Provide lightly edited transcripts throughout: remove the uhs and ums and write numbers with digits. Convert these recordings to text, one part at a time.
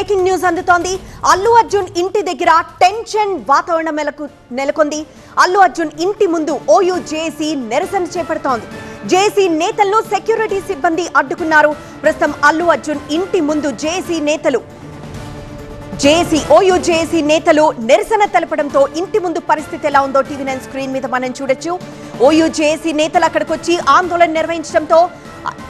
Breaking news అందుతోంది. అల్లు అర్జున్ ఇంటి దగ్గర టెన్షన్ వాతావరణం నెలకొంది. అల్లు అర్జున్ ఇంటి ముందు ఓయూ జేఏసీ నిరసన చేపడుతోంది. జేఏసీ నేతలను సెక్యూరిటీ సిబ్బంది అడ్డుకున్నారు. ప్రస్తుతం అల్లు అర్జున్ ఇంటి ముందు ఓయూ జేఏసీ నేతలు నిరసన తెలపడంతో ఇంటి ముందు పరిస్థితి ఎలా ఉందో టీవీ9 స్క్రీన్ మీద మనం చూడొచ్చు. ఓయూ జేఏసీ నేతలు అక్కడికి వచ్చి ఆందోళన నిర్వహించడంతో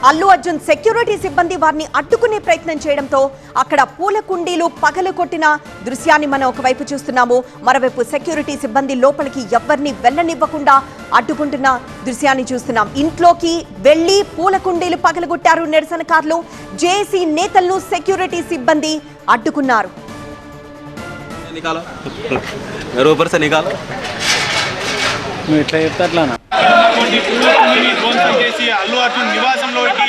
అల్లు అర్జున్ సెక్యూరిటీ సిబ్బంది వారిని అడ్డుకునే ప్రయత్నం చేయడంతో అక్కడ పూల కుండీలు పగలగొట్టిన దృశ్యాన్ని మనం ఒకవైపు చూస్తున్నాము. మరోవైపు సెక్యూరిటీ సిబ్బంది లోపలికి ఎవరిని వెళ్ళనివ్వకుండా అడ్డుకుంటున్న దృశ్యాన్ని చూస్తున్నాం. ఇంట్లోకి వెళ్లి పూల కుండీలు పగలగొట్టారు నిరసనకారులు. జేఏసీ నేతలను సెక్యూరిటీ సిబ్బంది అడ్డుకున్నారు. అల్లు అర్జున్ నివాసంలోకి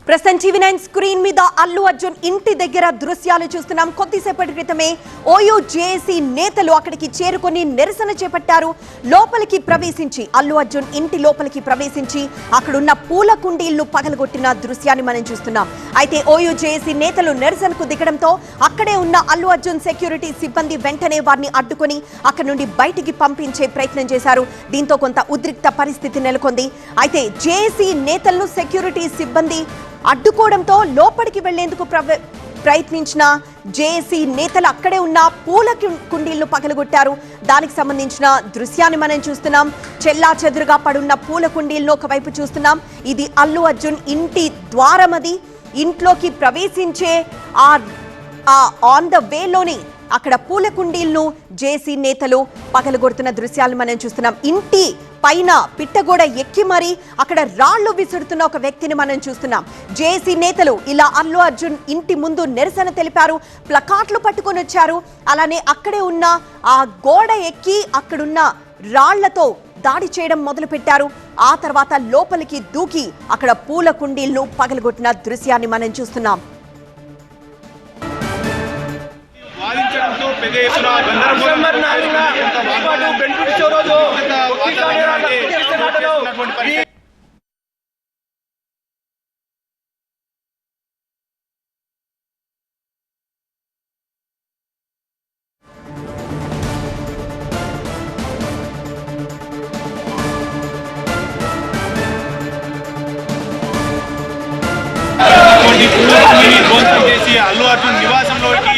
ప్రస్తుతం టీవీ9 స్క్రీన్ మీద అల్లు అర్జున్ ఇంటి దగ్గర దృశ్యాలు చూస్తున్నాం. కొద్దిసేపటి క్రితమే ఓయూ జేఏసీ నేతలు అక్కడికి చేరుకొని నిరసన చేపట్టారు. లోపలికి ప్రవేశించి అల్లు అర్జున్ ఇంటి లోపలికి ప్రవేశించి అక్కడున్న పూల కుండీలను పగలగొట్టిన దృశ్యాన్ని మనం చూస్తున్నాం. అయితే ఓయూ జేఏసీ నేతలు నిరసనకు దిగడంతో అక్కడే ఉన్న అల్లు అర్జున్ సెక్యూరిటీ సిబ్బంది వెంటనే వారిని అడ్డుకొని అక్కడి నుండి బయటికి పంపించే ప్రయత్నం చేశారు. దీంతో కొంత ఉద్రిక్త పరిస్థితి నెలకొంది. అయితే జేఏసీ నేతలను సెక్యూరిటీ సిబ్బంది అడ్డుకోవడంతో లోపలికి వెళ్లేందుకు ప్రయత్నించిన జేఏసీ నేతలు అక్కడే ఉన్న పూల కుండీలను పగలగొట్టారు. దానికి సంబంధించిన దృశ్యాన్ని మనం చూస్తున్నాం. చెల్లా చెదురుగా పడున్న పూల కుండీలను ఒకవైపు చూస్తున్నాం. ఇది అల్లు అర్జున్ ఇంటి ద్వారమది. ఇంట్లోకి ప్రవేశించే ఆన్ ద వేలోని అక్కడ పూల కుండీలను జేఏసీ నేతలు పగలగొడుతున్న దృశ్యాలు మనం చూస్తున్నాం. ఇంటి పైన పిట్టగోడ ఎక్కి మరి అక్కడ రాళ్లు విసురుతున్న ఒక వ్యక్తిని మనం చూస్తున్నాం. జేఏసీ నేతలు ఇలా అల్లు అర్జున్ ఇంటి ముందు నిరసన తెలిపారు. ప్లకార్డులు పట్టుకొని వచ్చారు. అలానే అక్కడే ఉన్న ఆ గోడ ఎక్కి అక్కడున్న రాళ్లతో దాడి చేయడం మొదలు పెట్టారు. ఆ తర్వాత లోపలికి దూకి అక్కడ పూల కుండీలను పగలగొట్టిన దృశ్యాన్ని మనం చూస్తున్నాం. అల్లు అర్జున్ నివాసంలోకి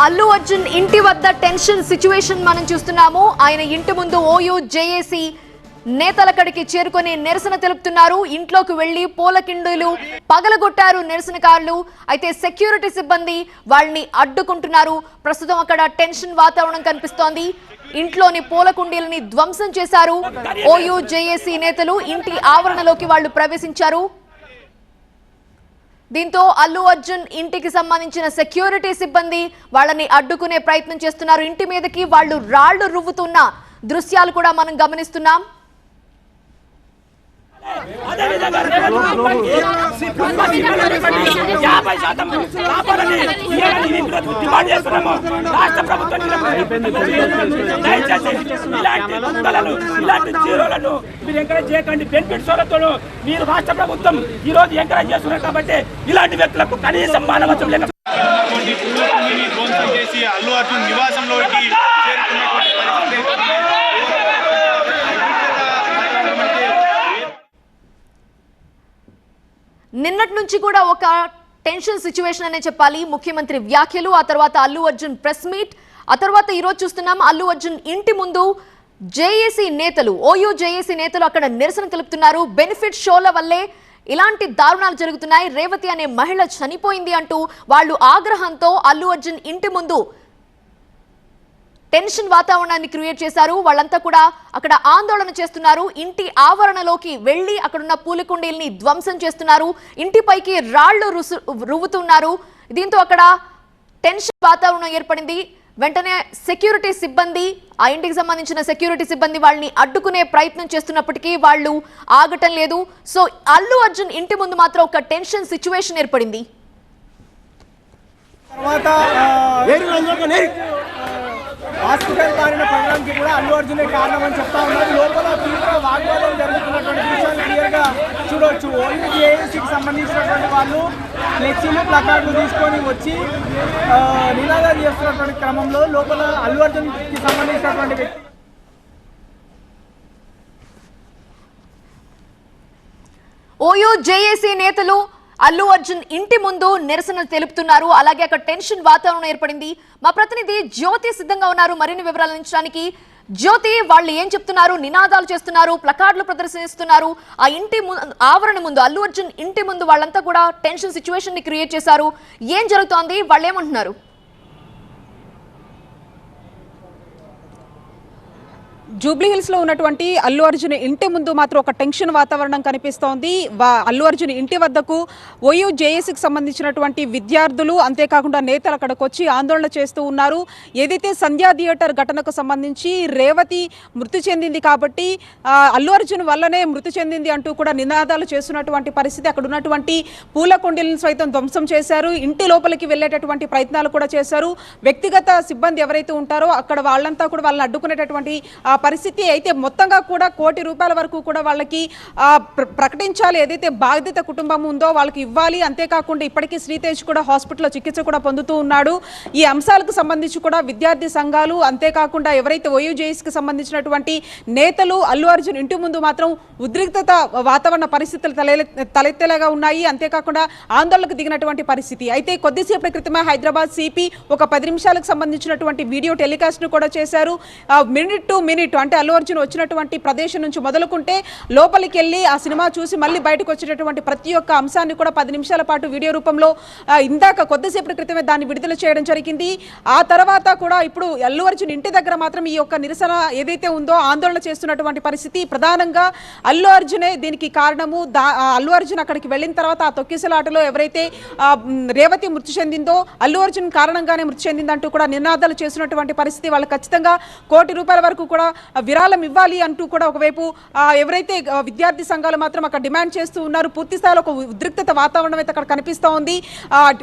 అల్లు అర్జున్ ఇంటి వద్ద టెన్షన్ సిచ్యువేషన్ మనం చూస్తున్నాము. ఆయన ఇంటి ముందు ఓయూ జేఏసీ నేతలక్కడికి చేరుకొని నిరసన తెలుపుతున్నారు. ఇంట్లోకి వెళ్లి పూల కుండీలు పగలగొట్టారు నిరసనకారులు. అయితే సెక్యూరిటీ సిబ్బంది వాళ్ళని అడ్డుకుంటున్నారు. ప్రస్తుతం అక్కడ టెన్షన్ వాతావరణం కనిపిస్తోంది. ఇంట్లోని పూల కుండీలని ధ్వంసం చేశారు. ఓయూ జేఏసీ నేతలు ఇంటి ఆవరణలోకి వాళ్ళు ప్రవేశించారు. దీంతో అల్లు అర్జున్ ఇంటికి సంబంధించిన సెక్యూరిటీ సిబ్బంది వాళ్ళని అడ్డుకునే ప్రయత్నం చేస్తున్నారు. ఇంటి మీదకి వాళ్ళు రాళ్లు రువ్వుతున్న దృశ్యాలు కూడా మనం గమనిస్తున్నాం. మీరు ఎంకరేజ్ చేయకండి. బెనిఫిట్స్ మీరు రాష్ట్ర ప్రభుత్వం ఈ రోజు ఎంకరేజ్ చేస్తున్నారు కాబట్టి ఇలాంటి వ్యక్తులకు కనీసం మానవత్వం లేక అల్లు అర్జున్ నివాసంలోకి నిన్నటి నుంచి కూడా ఒక టెన్షన్ సిచ్యువేషన్ అనే చెప్పాలి. ముఖ్యమంత్రి వ్యాఖ్యలు, ఆ తర్వాత అల్లు అర్జున్ ప్రెస్ మీట్, ఆ తర్వాత ఈరోజు చూస్తున్నాం అల్లు అర్జున్ ఇంటి ముందు జేఏసీ నేతలు, ఓయూ జేఏసీ నేతలు అక్కడ నిరసన తెలుపుతున్నారు. బెనిఫిట్ షోల వల్లే ఇలాంటి దారుణాలు జరుగుతున్నాయి, రేవతి అనే మహిళ చనిపోయింది అంటూ వాళ్ళు ఆగ్రహంతో అల్లు అర్జున్ ఇంటి ముందు టెన్షన్ వాతావరణాన్ని క్రియేట్ చేశారు. వాళ్ళంతా కూడా అక్కడ ఆందోళన చేస్తున్నారు. ఇంటి ఆవరణలోకి వెళ్లి అక్కడున్న పూల కుండీల్ని ధ్వంసం చేస్తున్నారు. ఇంటిపైకి రాళ్లు రువ్వుతున్నారు. దీంతో అక్కడ టెన్షన్ వాతావరణం ఏర్పడింది. వెంటనే సెక్యూరిటీ సిబ్బంది ఆ ఇంటికి సంబంధించిన సెక్యూరిటీ సిబ్బంది వాళ్ళని అడ్డుకునే ప్రయత్నం చేస్తున్నప్పటికీ వాళ్ళు ఆగటం లేదు. సో అల్లు అర్జున్ ఇంటి ముందు మాత్రం ఒక టెన్షన్ సిచ్యువేషన్ ఏర్పడింది. తర్వాత హాస్పిటల్ మారిన పరిణామానికి కూడా అల్లు అర్జునే కారణం అని చెప్తా ఉన్నారు. లోపల తీవ్ర వాగ్వాదం జరుగుతున్నటువంటి విషయాలు క్లియర్గా చూడవచ్చు. ఓన్లీ జేఏసీకి సంబంధించినటువంటి వాళ్ళు ఫ్లెక్సీలు ప్లకార్డులు తీసుకొని వచ్చి నినాదాలు చేస్తున్నటువంటి క్రమంలో లోపల అల్లు అర్జున్కి సంబంధించినటువంటి వ్యక్తి ఓయూ జేఏసీ నేతలు అల్లు అర్జున్ ఇంటి ముందు నిరసన తెలుపుతున్నారు. అలాగే అక్కడ టెన్షన్ వాతావరణం ఏర్పడింది. మా ప్రతినిధి జ్యోతి సిద్ధంగా ఉన్నారు మరిన్ని వివరాలు అందించడానికి. జ్యోతి, వాళ్ళు ఏం చెప్తున్నారు? నినాదాలు చేస్తున్నారు, ప్లకార్డులు ప్రదర్శిస్తున్నారు. ఆ ఇంటి ఆవరణ ముందు, అల్లు అర్జున్ ఇంటి ముందు వాళ్ళంతా కూడా టెన్షన్ సిచ్యువేషన్ ని క్రియేట్ చేశారు. ఏం జరుగుతోంది? వాళ్ళు ఏమంటున్నారు? జూబ్లీ హిల్స్ లో ఉన్నటువంటి అల్లు అర్జున్ ఇంటి ముందు మాత్రం ఒక టెన్షన్ వాతావరణం కనిపిస్తోంది. అల్లు అర్జున్ ఇంటి వద్దకు ఓయూ జేఏసీకి సంబంధించినటువంటి విద్యార్థులు అంతేకాకుండా నేతలు అక్కడికి వచ్చి ఆందోళన చేస్తూ ఉన్నారు. ఏదైతే సంధ్యా థియేటర్ ఘటనకు సంబంధించి రేవతి మృతి చెందింది కాబట్టి అల్లు అర్జున్ వల్లనే మృతి చెందింది అంటూ కూడా నినాదాలు చేస్తున్నటువంటి పరిస్థితి. అక్కడ ఉన్నటువంటి పూల కుండీలను సైతం ధ్వంసం చేశారు. ఇంటి లోపలికి వెళ్ళేటటువంటి ప్రయత్నాలు కూడా చేశారు. వ్యక్తిగత సిబ్బంది ఎవరైతే ఉంటారో అక్కడ వాళ్ళంతా కూడా వాళ్ళని అడ్డుకునేటటువంటి పరిస్థితి. అయితే మొత్తంగా కూడా ₹1 కోటి వరకు కూడా వాళ్ళకి ప్రకటించాలి. ఏదైతే బాధిత కుటుంబం ఉందో వాళ్ళకి ఇవ్వాలి. అంతేకాకుండా ఇప్పటికీ శ్రీతేజ్ కూడా హాస్పిటల్లో చికిత్స కూడా పొందుతూ ఉన్నాడు. ఈ అంశాలకు సంబంధించి కూడా విద్యార్థి సంఘాలు అంతేకాకుండా ఎవరైతే ఓయూజేఎస్కి సంబంధించినటువంటి నేతలు అల్లు అర్జున్ ఇంటి ముందు మాత్రం ఉద్రిక్తత వాతావరణ పరిస్థితులు తలెత్తేలాగా ఉన్నాయి. అంతేకాకుండా ఆందోళనకు దిగినటువంటి పరిస్థితి. అయితే కొద్దిసేపటి క్రితమే హైదరాబాద్ సిపి ఒక 10 నిమిషాలకు సంబంధించినటువంటి వీడియో టెలికాస్ట్ ను కూడా చేశారు. మినిట్ టు మినిట్ అంటే అల్లు అర్జున్ వచ్చినటువంటి ప్రదేశం నుంచి మొదలుకుంటే లోపలికి వెళ్ళి ఆ సినిమా చూసి మళ్ళీ బయటకు వచ్చేటటువంటి ప్రతి ఒక్క అంశాన్ని కూడా 10 నిమిషాల పాటు వీడియో రూపంలో ఇందాక కొద్దిసేపటి క్రితమే దాన్ని విడుదల చేయడం జరిగింది. ఆ తర్వాత కూడా ఇప్పుడు అల్లు అర్జున్ ఇంటి దగ్గర మాత్రం ఈ యొక్క నిరసన ఏదైతే ఉందో ఆందోళన చేస్తున్నటువంటి పరిస్థితి. ప్రధానంగా అల్లు అర్జునే దీనికి కారణము. అల్లు అర్జున్ అక్కడికి వెళ్ళిన తర్వాత ఆ తొక్కిసలాటలో ఎవరైతే రేవతి మృతి చెందిందో అల్లు అర్జున్ కారణంగానే మృతి చెందిందంటూ కూడా నినాదాలు చేస్తున్నటువంటి పరిస్థితి. వాళ్ళు ఖచ్చితంగా ₹1 కోటి వరకు కూడా విరాళం ఇవ్వాలి అంటూ కూడా ఒకవైపు ఎవరైతే విద్యార్థి సంఘాలు మాత్రం అక్కడ డిమాండ్ చేస్తూ ఉన్నారు. పూర్తి స్థాయిలో ఒక ఉద్రిక్తత వాతావరణం అయితే అక్కడ కనిపిస్తూ ఉంది.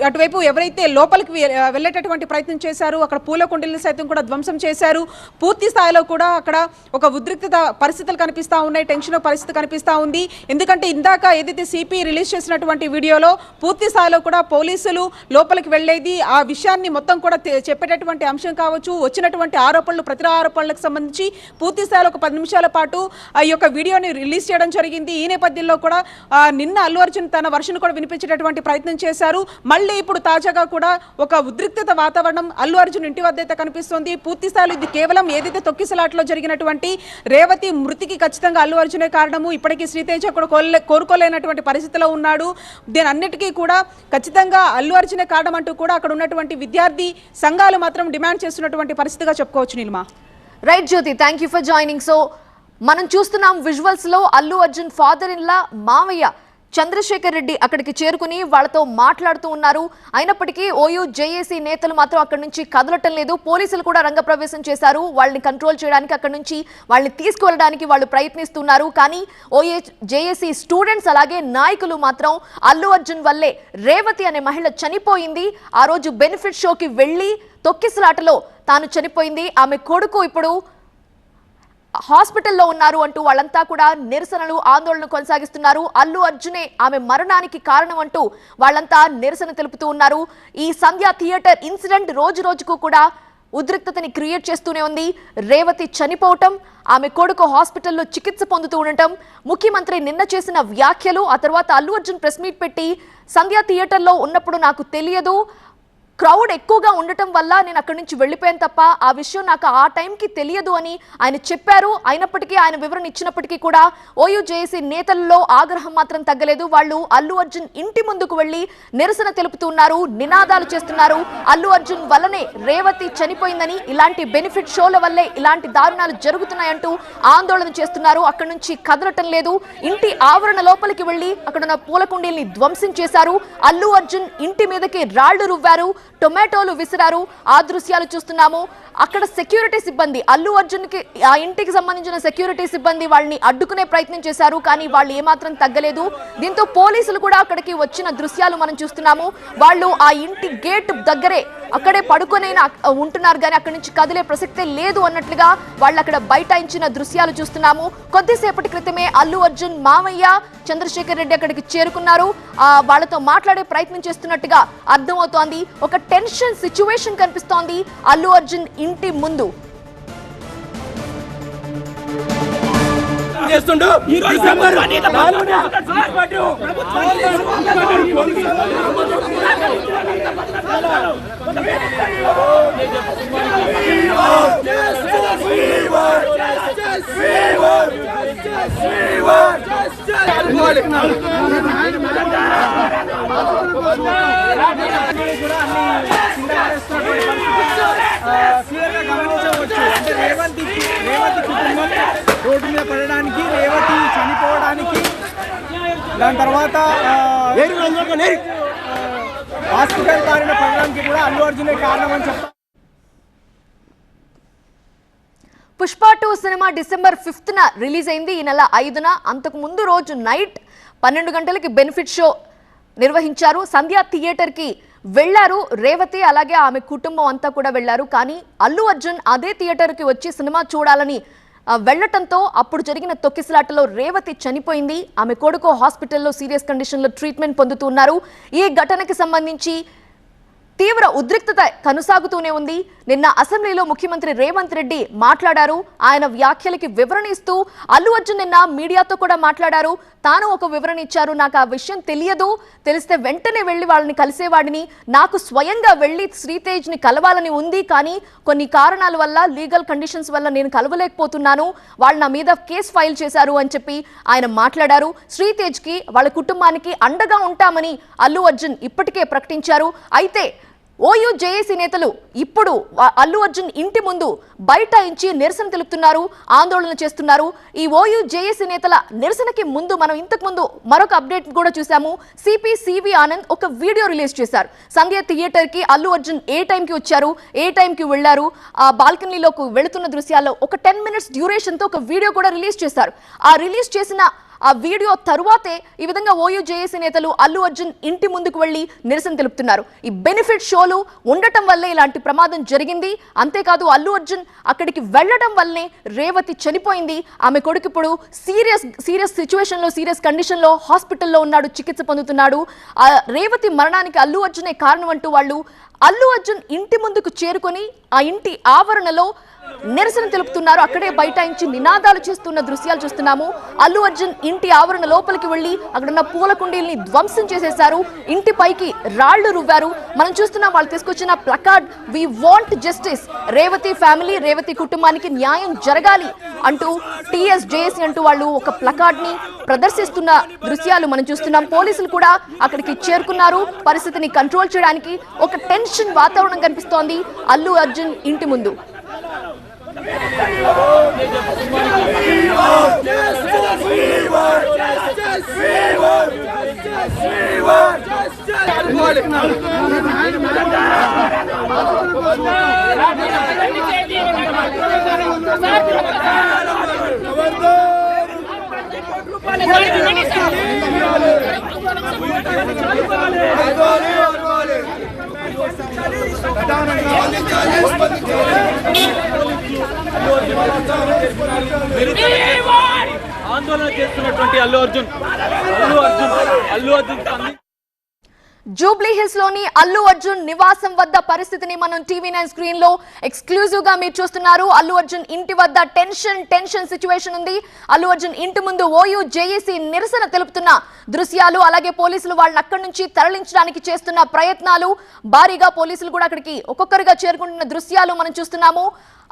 అటువైపు ఎవరైతే లోపలికి వెళ్ళేటటువంటి ప్రయత్నం చేశారు అక్కడ పూల కుండీలను సైతం కూడా ధ్వంసం చేశారు. పూర్తి స్థాయిలో కూడా అక్కడ ఒక ఉద్రిక్తత పరిస్థితులు కనిపిస్తూ ఉన్నాయి. టెన్షన్ పరిస్థితి కనిపిస్తూ ఉంది. ఎందుకంటే ఇందాక ఏదైతే సిపి రిలీజ్ చేసినటువంటి వీడియోలో పూర్తి స్థాయిలో కూడా పోలీసులు లోపలికి వెళ్ళేది ఆ విషయాన్ని మొత్తం కూడా చెప్పేటటువంటి అంశం కావచ్చు. వచ్చినటువంటి ఆరోపణలు ప్రతి ఆరోపణలకు సంబంధించి పూర్తి స్థాయిలో ఒక 10 నిమిషాల పాటు ఈ యొక్క వీడియోని రిలీజ్ చేయడం జరిగింది. ఈ నేపథ్యంలో కూడా నిన్న అల్లు అర్జున్ తన వర్షన్ కూడా వినిపించేటటువంటి ప్రయత్నం చేశారు. మళ్ళీ ఇప్పుడు తాజాగా కూడా ఒక ఉద్రిక్తత వాతావరణం అల్లు అర్జున్ ఇంటి వద్ద అయితే కనిపిస్తోంది. పూర్తి స్థాయిలో ఇది కేవలం ఏదైతే తొక్కిసలాట్లో జరిగినటువంటి రేవతి మృతికి ఖచ్చితంగా అల్లు అర్జునే కారణము. ఇప్పటికీ శ్రీతేజ కూడా కోరుకోలేనటువంటి పరిస్థితిలో ఉన్నాడు. దీని అన్నిటికీ కూడా ఖచ్చితంగా అల్లు అర్జునే కారణం అంటూ కూడా అక్కడ ఉన్నటువంటి విద్యార్థి సంఘాలు మాత్రం డిమాండ్ చేస్తున్నటువంటి పరిస్థితిగా చెప్పుకోవచ్చు. Neelima. Right Jyothi, thank you for joining. So మనం చూస్తున్నాం విజువల్స్ లో Allu Arjun father in law మావయ్య చంద్రశేఖర్ రెడ్డి అక్కడికి చేరుకుని వాళ్ళతో మాట్లాడుతూ ఉన్నారు. అయినప్పటికీ ఓయూ జేఏసీ నేతలు మాత్రం అక్కడి నుంచి కదలటం లేదు. పోలీసులు కూడా రంగప్రవేశం చేశారు. వాళ్ళని కంట్రోల్ చేయడానికి అక్కడి నుంచి వాళ్ళని తీసుకువెళ్ళడానికి వాళ్ళు ప్రయత్నిస్తున్నారు. కానీ ఓయూ జేఏసీ స్టూడెంట్స్ అలాగే నాయకులు మాత్రం అల్లు అర్జున్ వల్లే రేవతి అనే మహిళ చనిపోయింది, ఆ రోజు బెనిఫిట్ షోకి వెళ్ళి తొక్కిసలాటలో తాను చనిపోయింది, ఆమె కొడుకు ఇప్పుడు హాస్పిటల్లో ఉన్నారు అంటూ వాళ్ళంతా కూడా నిరసనలు ఆందోళన కొనసాగిస్తున్నారు. అల్లు అర్జునే ఆమె మరణానికి కారణం అంటూ వాళ్ళంతా నిరసన తెలుపుతూ ఉన్నారు. ఈ సంధ్యా థియేటర్ ఇన్సిడెంట్ రోజు రోజుకు కూడా ఉద్రిక్తతని క్రియేట్ చేస్తూనే ఉంది. రేవతి చనిపోవటం, ఆమె కొడుకు హాస్పిటల్లో చికిత్స పొందుతూ ఉండటం, ముఖ్యమంత్రి నిన్న చేసిన వ్యాఖ్యలు, ఆ తర్వాత అల్లు అర్జున్ ప్రెస్ మీట్ పెట్టి సంధ్యా థియేటర్లో ఉన్నప్పుడు నాకు తెలియదు, క్రౌడ్ ఎక్కువగా ఉండటం వల్ల నేను అక్కడి నుంచి వెళ్ళిపోయాను తప్ప ఆ విషయం నాకు ఆ టైంకి తెలియదు అని ఆయన చెప్పారు. అయినప్పటికీ ఆయన వివరణ ఇచ్చినప్పటికీ కూడా ఓయూ జేఏసీ నేతల్లో ఆగ్రహం మాత్రం తగ్గలేదు. వాళ్ళు అల్లు అర్జున్ ఇంటి ముందుకు వెళ్లి నిరసన తెలుపుతున్నారు, నినాదాలు చేస్తున్నారు. అల్లు అర్జున్ వల్లనే రేవతి చనిపోయిందని, ఇలాంటి బెనిఫిట్ షోల వల్లే ఇలాంటి దారుణాలు జరుగుతున్నాయంటూ ఆందోళన చేస్తున్నారు. అక్కడి నుంచి కదలటం లేదు. ఇంటి ఆవరణ లోపలికి వెళ్లి అక్కడున్న పూల కుండీల్ని ధ్వంసం చేశారు. అల్లు అర్జున్ ఇంటి మీదకి రాళ్లు రువ్వారు. టొమాటోలు విసిరారు. ఆ దృశ్యాలు చూస్తున్నాము. అక్కడ సెక్యూరిటీ సిబ్బంది, అల్లు అర్జున్ కి ఆ ఇంటికి సంబంధించిన సెక్యూరిటీ సిబ్బంది వాళ్ళని అడ్డుకునే ప్రయత్నం చేశారు, కానీ వాళ్ళు ఏమాత్రం తగ్గలేదు. దీంతో పోలీసులు కూడా అక్కడికి వచ్చిన దృశ్యాలు మనం చూస్తున్నాము. వాళ్ళు ఆ ఇంటి గేట్ దగ్గరే అక్కడే పడుకొనైనా ఉంటున్నారు, కానీ అక్కడి నుంచి కదిలే ప్రసక్తే లేదు అన్నట్లుగా వాళ్ళు అక్కడ బైఠాయించిన దృశ్యాలు చూస్తున్నాము. కొద్దిసేపటి క్రితమే అల్లు అర్జున్ మామయ్య చంద్రశేఖర్ రెడ్డి అక్కడికి చేరుకున్నారు. వాళ్ళతో మాట్లాడే ప్రయత్నం చేస్తున్నట్టుగా అర్థమవుతోంది. ఒక టెన్షన్ సిచ్యువేషన్ కనిపిస్తోంది అల్లు అర్జున్ ఇంటి ముందు. చేస్తుండు ఈ డిసెంబర్ 4న గమనించవచ్చు. అంటే రేవంత్ కుటుంబం రోడ్డు మీద పడడానికి, రేవతి చనిపోవడానికి, దాని తర్వాత హాస్పిటల్ బారిన పడడానికి కూడా అల్లు అర్జునే కారణం అని చెప్తారు. పుష్ప 2 సినిమా డిసెంబర్ 5న రిలీజ్ అయింది. ఈ నెల 5న అంతకు ముందు రోజు నైట్ 12 గంటలకి బెనిఫిట్ షో నిర్వహించారు. సంధ్యా థియేటర్ కి వెళ్లారు రేవతి, అలాగే ఆమె కుటుంబం అంతా కూడా వెళ్లారు. కానీ అల్లు అర్జున్ అదే థియేటర్ కి వచ్చి సినిమా చూడాలని వెళ్లటంతో అప్పుడు జరిగిన తొక్కిసలాటలో రేవతి చనిపోయింది. ఆమె కొడుకు హాస్పిటల్లో సీరియస్ కండిషన్ లో ట్రీట్మెంట్ పొందుతున్నారు. ఈ ఘటనకి సంబంధించి తీవ్ర ఉద్రిక్తత కొనసాగుతూనే ఉంది. నిన్న అసెంబ్లీలో ముఖ్యమంత్రి రేవంత్ రెడ్డి మాట్లాడారు. ఆయన వ్యాఖ్యలకి వివరణ ఇస్తూ అల్లు అర్జున్ నిన్న మీడియాతో కూడా మాట్లాడారు. తాను ఒక వివరణ ఇచ్చారు. నాకు ఆ విషయం తెలియదు, తెలిస్తే వెంటనే వెళ్లి వాళ్ళని కలిసేవాడిని. నాకు స్వయంగా వెళ్లి శ్రీతేజ్ని కలవాలని ఉంది, కానీ కొన్ని కారణాల వల్ల, లీగల్ కండిషన్స్ వల్ల నేను కలవలేకపోతున్నాను. వాళ్ళు నా మీద కేసు ఫైల్ చేశారు అని చెప్పి ఆయన మాట్లాడారు. శ్రీతేజ్కి వాళ్ళ కుటుంబానికి అండగా ఉంటామని అల్లు అర్జున్ ఇప్పటికే ప్రకటించారు. అయితే ఓయూ జేఏసీ నేతలు ఇప్పుడు అల్లు అర్జున్ ఇంటి ముందు బైఠాయించి నిరసన తెలుపుతున్నారు, ఆందోళన చేస్తున్నారు. ఈ ఓయూ జేఏసీ నేతల నిరసనకి ముందు మనం ఇంతకు ముందు మరొక అప్డేట్ కూడా చూసాము. సిపి ఆనంద్ ఒక వీడియో రిలీజ్ చేశారు. సంధ్య థియేటర్ కి అల్లు అర్జున్ ఏ టైంకి వచ్చారు, ఏ టైంకి వెళ్లారు, ఆ బాల్కనీలోకి వెళుతున్న దృశ్యాల్లో ఒక 10 minutes డ్యూరేషన్ తో ఒక వీడియో కూడా రిలీజ్ చేశారు. ఆ రిలీజ్ చేసిన ఆ వీడియో తరువాతే ఈ విధంగా ఓయూ జేఏసీ నేతలు అల్లు అర్జున్ ఇంటి ముందుకు వెళ్లి నిరసన తెలుపుతున్నారు. ఈ బెనిఫిట్ షోలు ఉండటం వల్లే ఇలాంటి ప్రమాదం జరిగింది. అంతేకాదు అల్లు అర్జున్ అక్కడికి వెళ్లడం వల్లనే రేవతి చనిపోయింది. ఆమె కొడుకు ఇప్పుడు సీరియస్ సిచ్యువేషన్ లో, సీరియస్ కండిషన్ లో హాస్పిటల్లో ఉన్నాడు, చికిత్స పొందుతున్నాడు. ఆ రేవతి మరణానికి అల్లు అర్జునే కారణం అంటూ వాళ్ళు అల్లు అర్జున్ ఇంటి ముందుకు చేరుకొని ఆ ఇంటి ఆవరణలో నిరసన తెలుపుతున్నారు. అక్కడే బైఠాయించి నినాదాలు చేస్తున్న దృశ్యాలు చూస్తున్నాము. అల్లు అర్జున్ ఇంటి ఆవరణ లోపలికి వెళ్లి అక్కడున్న పూల కుండీల్ని ధ్వంసం చేసేశారు. ఇంటి పైకి రాళ్లు రువ్వారు. మనం చూస్తున్నాం వాళ్ళు తీసుకొచ్చిన placard, we want justice, Revathi family, Revathi కుటుంబానికి న్యాయం జరగాలి అంటూ TSJC అంటూ వాళ్ళు ఒక ప్లకార్డ్ ని ప్రదర్శిస్తున్న దృశ్యాలు మనం చూస్తున్నాం. పోలీసులు కూడా అక్కడికి చేరుకున్నారు పరిస్థితిని కంట్రోల్ చేయడానికి. ఒక టెన్షన్ వాతావరణం కనిపిస్తోంది అల్లు అర్జున్ ఇంటి ముందు. ఆందోళన చేస్తున్నటువంటి అల్లు అర్జున్ జూబ్లీ హిల్స్ లోని అల్లు అర్జున్ నివాసం వద్ద పరిస్థితిని మనం TV9 స్క్రీన్ లో ఎక్స్క్లూజివ్ గా మీరు చూస్తున్నారు. అల్లు అర్జున్ ఇంటి వద్ద టెన్షన్ సిచ్యువేషన్ ఉంది. అల్లు అర్జున్ ఇంటి ముందు ఓయూ జేఏసీ నిరసన తెలుపుతున్న దృశ్యాలు, అలాగే పోలీసులు వాళ్ళని అక్కడి నుంచి తరలించడానికి చేస్తున్న ప్రయత్నాలు, భారీగా పోలీసులు కూడా అక్కడికి ఒక్కొక్కరిగా చేరుకుంటున్న దృశ్యాలు మనం చూస్తున్నాము.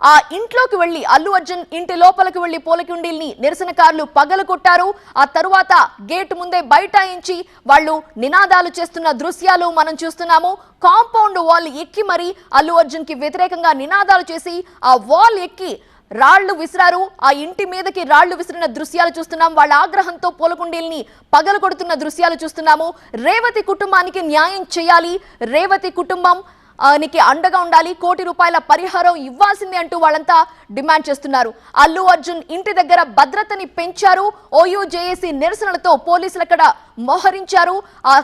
ఆ ఇంట్లోకి వెళ్లి అల్లు అర్జున్ ఇంటి లోపలికి వెళ్లి పూలకుండీల్ని నిరసనకారులు పగలగొట్టారు. ఆ తరువాత గేట్ ముందే బైఠాయించి వాళ్ళు నినాదాలు చేస్తున్న దృశ్యాలు మనం చూస్తున్నాము. కాంపౌండ్ వాల్ ఎక్కి మరి అల్లు అర్జున్ కి వ్యతిరేకంగా నినాదాలు చేసి ఆ వాల్ ఎక్కి రాళ్లు విసిరారు. ఆ ఇంటి మీదకి రాళ్లు విసిరిన దృశ్యాలు చూస్తున్నాం. వాళ్ళ ఆగ్రహంతో పూలకుండీల్ని పగలగొడుతున్న దృశ్యాలు చూస్తున్నాము. రేవతి కుటుంబానికి న్యాయం చేయాలి, రేవతి కుటుంబం నికి అండగా ఉండాలి, ₹1,00,00,000 పరిహారం ఇవ్వాల్సిందే అంటూ వాళ్ళంతా డిమాండ్ చేస్తున్నారు. అల్లు అర్జున్ ఇంటి దగ్గర భద్రతని పెంచారు. ఓయూ జేఏసీ నిరసనలతో పోలీసులు అక్కడ మోహరించారు. ఆ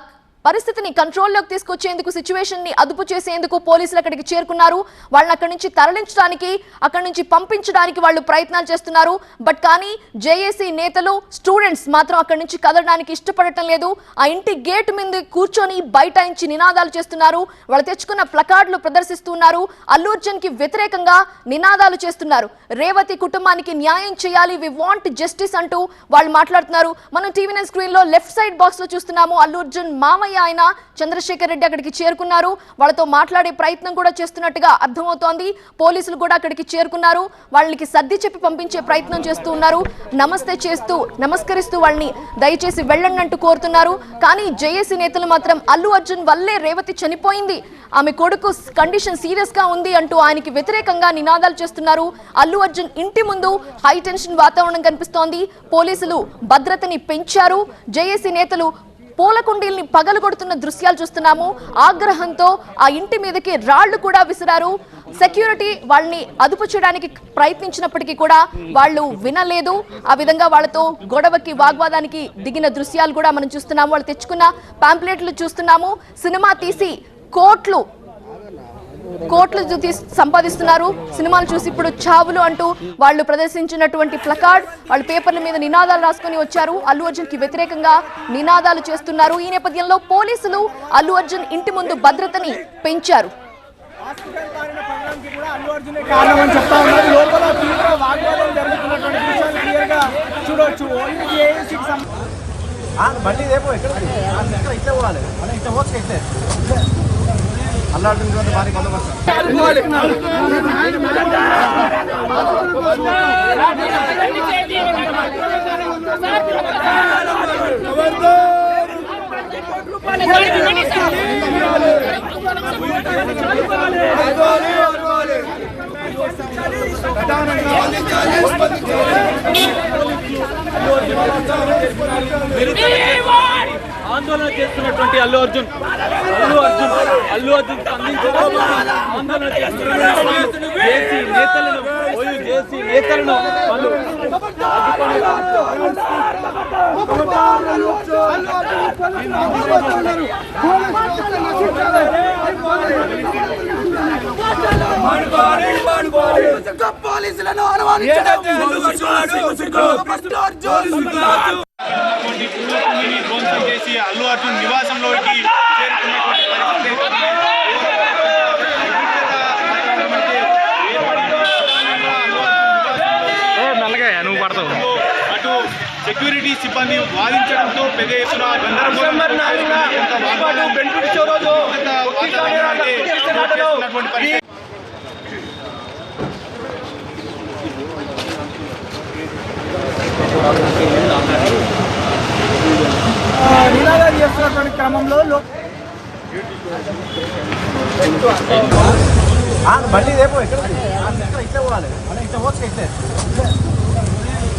పరిస్థితిని కంట్రోల్లోకి తీసుకొచ్చేందుకు, సిచ్యువేషన్ ని అదుపు చేసేందుకు పోలీసులు అక్కడికి చేరుకున్నారు. వాళ్ళని అక్కడి నుంచి తరలించడానికి, అక్కడి నుంచి పంపించడానికి వాళ్ళు ప్రయత్నాలు చేస్తున్నారు. బట్ కానీ జేఏసీ నేతలు, స్టూడెంట్స్ మాత్రం అక్కడి నుంచి కదలడానికి ఇష్టపడటం లేదు. ఆ ఇంటి గేట్ మీద కూర్చొని బైఠాయించి నినాదాలు చేస్తున్నారు. వాళ్ళు తెచ్చుకున్న ప్లకార్డులు ప్రదర్శిస్తున్నారు. అల్లు అర్జున్ కి వ్యతిరేకంగా నినాదాలు చేస్తున్నారు. రేవతి కుటుంబానికి న్యాయం చేయాలి, వి వాంట్ జస్టిస్ అంటూ వాళ్ళు మాట్లాడుతున్నారు. మనం టీవీ9 స్క్రీన్ లో లెఫ్ట్ సైడ్ బాక్స్ లో చూస్తున్నాము. అల్లు అర్జున్ మామయ్య ఆయన చంద్రశేఖర్ రెడ్డి అక్కడికి చేరుకున్నారు. వాళ్ళతో మాట్లాడే ప్రయత్నం కూడా చేస్తున్నట్టుగా అర్థమవుతోంది. పోలీసులు కూడా అక్కడికి చేరుకున్నారు. వాళ్ళకి సర్ది చెప్పి పంపించే ప్రయత్నం చేస్తూ ఉన్నారు. నమస్తే చేస్తూ, నమస్కరిస్తూ వాళ్ళని దయచేసి వెళ్ళండి అంటూ కోరుతున్నారు. కానీ జేఏసీ నేతలు మాత్రం అల్లు అర్జున్ వల్లే రేవతి చనిపోయింది, ఆమె కొడుకు కండిషన్ సీరియస్ గా ఉంది అంటూ ఆయనకి వ్యతిరేకంగా నినాదాలు చేస్తున్నారు. అల్లు అర్జున్ ఇంటి ముందు హై టెన్షన్ వాతావరణం కనిపిస్తోంది. పోలీసులు భద్రతని పెంచారు. జేఏసీ నేతలు పూల కుండీల్ని పగలగొడుతున్న దృశ్యాలు చూస్తున్నాము. ఆగ్రహంతో ఆ ఇంటి మీదకి రాళ్లు కూడా విసిరారు. సెక్యూరిటీ వాళ్ళని అదుపు చేయడానికి ప్రయత్నించినప్పటికీ కూడా వాళ్ళు వినలేదు. ఆ విధంగా వాళ్ళతో గొడవకి, వాగ్వాదానికి దిగిన దృశ్యాలు కూడా మనం చూస్తున్నాము. వాళ్ళు తెచ్చుకున్న పాంప్లెట్లు చూస్తున్నాము. సినిమా తీసి కోట్లు సంపాదిస్తున్నారు. సినిమాలు చూసి ఇప్పుడు చావులు అంటూ వాళ్ళు ప్రదర్శించినటువంటి ప్లకార్డ్, వాళ్ళు పేపర్ల మీద నినాదాలు రాసుకొని వచ్చారు. అల్లు అర్జున్ కి వ్యతిరేకంగా నినాదాలు చేస్తున్నారు. ఈ నేపథ్యంలో పోలీసులు అల్లు అర్జున్ ఇంటి ముందు భద్రతని పెంచారు. హాస్పిటల్ పారిన పగడానికి కూడా అల్లు అర్జునే కారణం అని చెప్తా ఉన్నారు. లోపల తీవ్ర వాగ్వాదం జరుగుతున్నటువంటి విషయాలు క్లియర్ గా చూడొచ్చు. ఓయూ జేఏసీకి బండి రేపు ఇట్లా పోవాలి, ఇట్లా పోవచ్చు ఇట్లే అల్లు అర్జున్ భారీ బందోబస్తు. ఆందోళన చేస్తున్నటువంటి అల్లు అర్జున్ స్పందించడం, ఆందోళన చేస్తున్నటువంటి జేసీ నేతలను, ఓయూ జేసీ నేతలను వాళ్ళు పోలీసులను ధ్వంసం చేసి అల్లు అర్జున్ నివాసంలోకి చేరుకున్నటువంటి పరిస్థితి అటు సెక్యూరిటీ సిబ్బంది వాదించడంతో పెద్ద ఎత్తున నినాదాలు చేస్తున్నటువంటి క్రమంలో బండి రేపు ఇట్లా పోవాలి, ఇట్లా పోవచ్చు ఇట్లే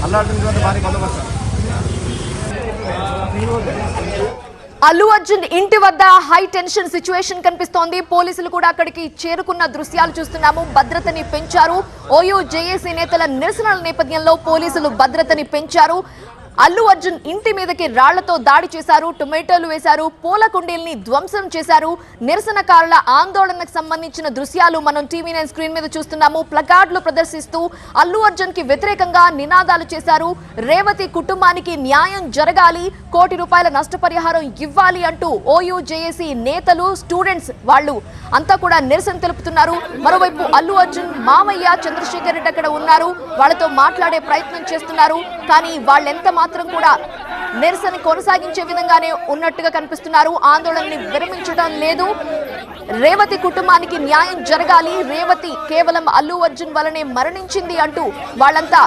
అల్లు అర్జున్ భారీ బందోబస్తు. అల్లు అర్జున్ ఇంటి వద్ద హై టెన్షన్ సిచ్యువేషన్ కనిపిస్తోంది. పోలీసులు కూడా అక్కడికి చేరుకున్న దృశ్యాలు చూస్తున్నాము. భద్రతని పెంచారు. ఓయూ జేఏసీ నేతల నిరసనల నేపథ్యంలో పోలీసులు భద్రతని పెంచారు. అల్లు అర్జున్ ఇంటి మీదకి రాళ్లతో దాడి చేశారు, టొమాటోలు వేశారు, పూల కుండీల్ని ధ్వంసం చేశారు. నిరసనకారుల ఆందోళనకు సంబంధించిన దృశ్యాలు మనం టీవీ9 స్క్రీన్ మీద చూస్తున్నాము. ప్లకార్డులు ప్రదర్శిస్తూ అల్లు అర్జున్ కి వ్యతిరేకంగా నినాదాలు చేశారు. రేవతి కుటుంబానికి న్యాయం జరగాలి, ₹1,00,00,000 నష్టపరిహారం ఇవ్వాలి అంటూ ఓయూ జేఏసీ నేతలు, స్టూడెంట్స్ వాళ్ళు అంతా కూడా నిరసన తెలుపుతున్నారు. మరోవైపు అల్లు అర్జున్ మామయ్య చంద్రశేఖర్ రెడ్డి అక్కడ ఉన్నారు. వాళ్ళతో మాట్లాడే ప్రయత్నం చేస్తున్నారు. కానీ వాళ్ళెంత మాత్రం కూడా నిరసన కొనసాగించే విధంగానే ఉన్నట్టుగా కనిపిస్తున్నారు. ఆందోళనని విరమించడం లేదు. రేవతి కుటుంబానికి న్యాయం జరగాలి, రేవతి కేవలం అల్లు అర్జున్ వల్లనే మరణించింది అంటూ వాళ్ళంతా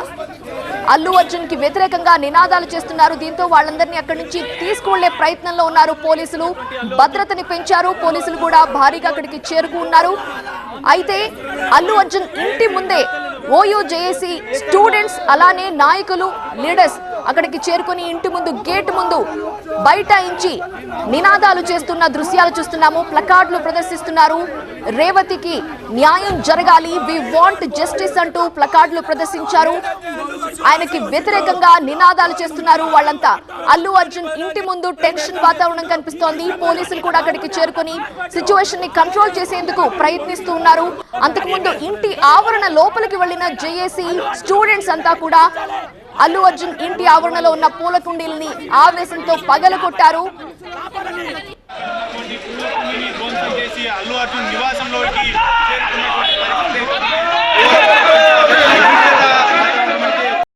అల్లు అర్జున్ కి వ్యతిరేకంగా నినాదాలు చేస్తున్నారు. దీంతో వాళ్ళందరినీ అక్కడి నుంచి తీసుకువెళ్లే ప్రయత్నంలో ఉన్నారు పోలీసులు. భద్రతని పెంచారు. పోలీసులు కూడా భారీగా అక్కడికి చేరుకున్నారు. అయితే అల్లు అర్జున్ ఇంటి ముందే ఓయూ జేఏసీ స్టూడెంట్స్, అలానే నాయకులు, లీడర్స్ అక్కడికి చేరుకుని ఇంటి ముందు గేట్ ముందు బైఠాయించి నినాదాలు చేస్తున్న దృశ్యాలు చూస్తున్నాము. ప్లకార్డులు ప్రదర్శిస్తున్నారు. రేవతికి న్యాయం జరగాలి, వి వాంట్ జస్టిస్ అంటూ ప్లకార్డులు ప్రదర్శించారు. ఆయనకి వ్యతిరేకంగా నినాదాలు చేస్తున్నారు వాళ్ళంతా. అల్లు అర్జున్ ఇంటి ముందు టెన్షన్ వాతావరణం కనిపిస్తోంది. పోలీసులు కూడా అక్కడికి చేరుకొని సిచ్యువేషన్ ని కంట్రోల్ చేసేందుకు ప్రయత్నిస్తూ ఉన్నారు. అంతకుముందు ఇంటి ఆవరణ లోపలికి వెళ్లిన జేఏసీ స్టూడెంట్స్ అంతా కూడా అల్లు అర్జున్ ఇంటి ఆవరణలో ఉన్న పూల కుండీలని ఆవేశంతో పగలగొట్టారు. ధ్వంసం చేసి అల్లు అర్జున్ నివాసంలోకి